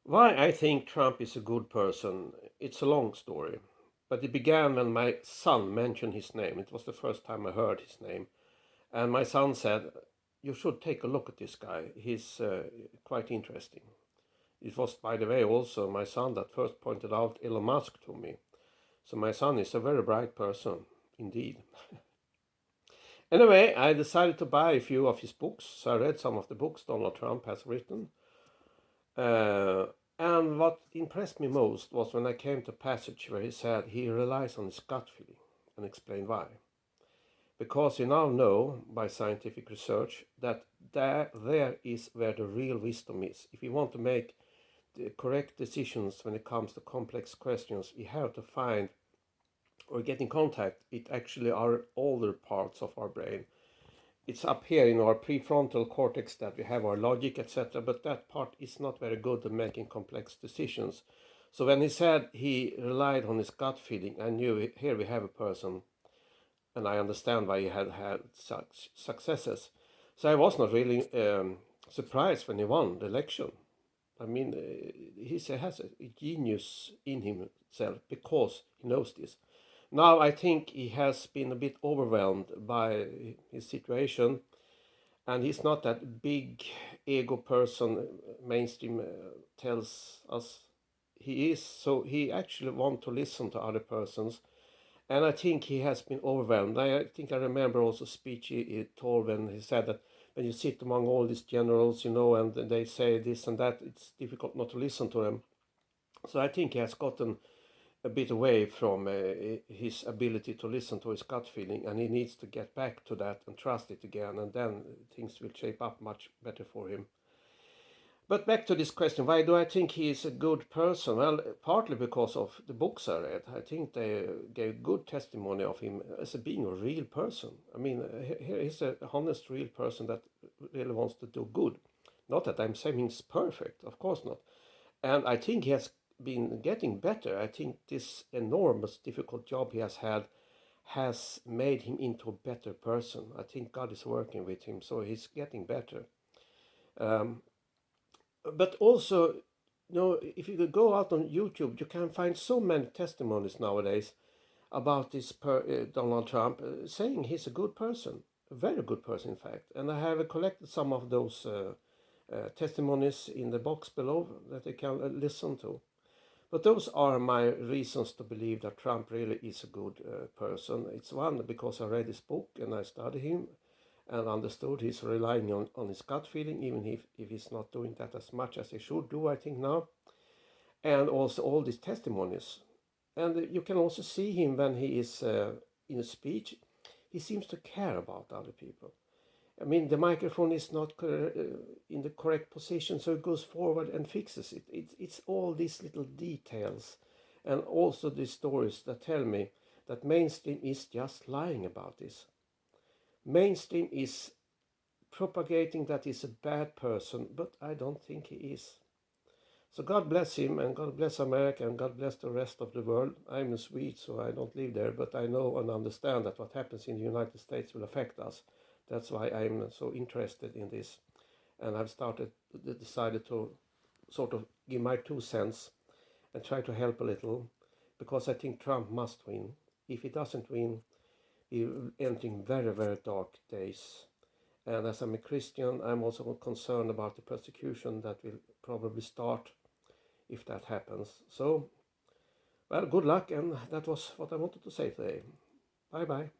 Why I think Trump is a good person, it's a long story. But it began when my son mentioned his name. It was the first time I heard his name. And my son said, "You should take a look at this guy. He's quite interesting." It was, by the way, also my son that first pointed out Elon Musk to me. So my son is a very bright person, indeed. Anyway, I decided to buy a few of his books. So I read some of the books Donald Trump has written. Uh, and what impressed me most was when I came to a passage where he said he relies on his gut feeling, and explained why. Because you now know by scientific research that there is where the real wisdom is. If you want to make the correct decisions when it comes to complex questions, you have to find or get in contact. It actually are older parts of our brain. It's up here in our prefrontal cortex that we have our logic, etc. But that part is not very good at making complex decisions. So when he said he relied on his gut feeling, I knew here we have a person, and I understand why he had had such successes. So I was not really surprised when he won the election. I mean, he has a genius in himself because he knows this. Now I think he has been a bit overwhelmed by his situation, and he's not that big ego person mainstream tells us he is. So he actually want to listen to other persons, and I think he has been overwhelmed. I think I remember also a speech he told when he said that when you sit among all these generals, and they say this and that, it's difficult not to listen to them. So I think he has gotten a bit away from his ability to listen to his gut feeling, and he needs to get back to that and trust it again, and then things will shape up much better for him. But back to this question, why do I think he is a good person? Well, partly because of the books I read. I think they gave good testimony of him as being a real person. I mean, here he's a honest, real person that really wants to do good. Not that I'm saying he's perfect, of course not. And I think he has been getting better. I think this enormous, difficult job he has had has made him into a better person. I think God is working with him, so he's getting better. Um, but also, if you could go out on YouTube, you can find so many testimonies nowadays about this Donald Trump, saying he's a good person, a very good person, in fact. And I have collected some of those testimonies in the box below that they can listen to. But those are my reasons to believe that Trump really is a good person. It's one, because I read his book and I studied him and understood he's relying on his gut feeling, even if he's not doing that as much as he should do, I think, now. And also all these testimonies. And you can also see him when he is in a speech. He seems to care about other people. I mean, the microphone is not in the correct position, so it goes forward and fixes it. It's all these little details, and also the stories that tell me that mainstream is just lying about this. Mainstream is propagating that he's a bad person, but I don't think he is. So God bless him, and God bless America, and God bless the rest of the world. I'm a Swede, so I don't live there, but I know and understand that what happens in the United States will affect us. That's why I'm so interested in this. And I've decided to sort of give my 2 cents and try to help a little, because I think Trump must win. If he doesn't win, we're entering very, very dark days. And as I'm a Christian, I'm also concerned about the persecution that will probably start if that happens. So, well, good luck, and that was what I wanted to say today. Bye bye.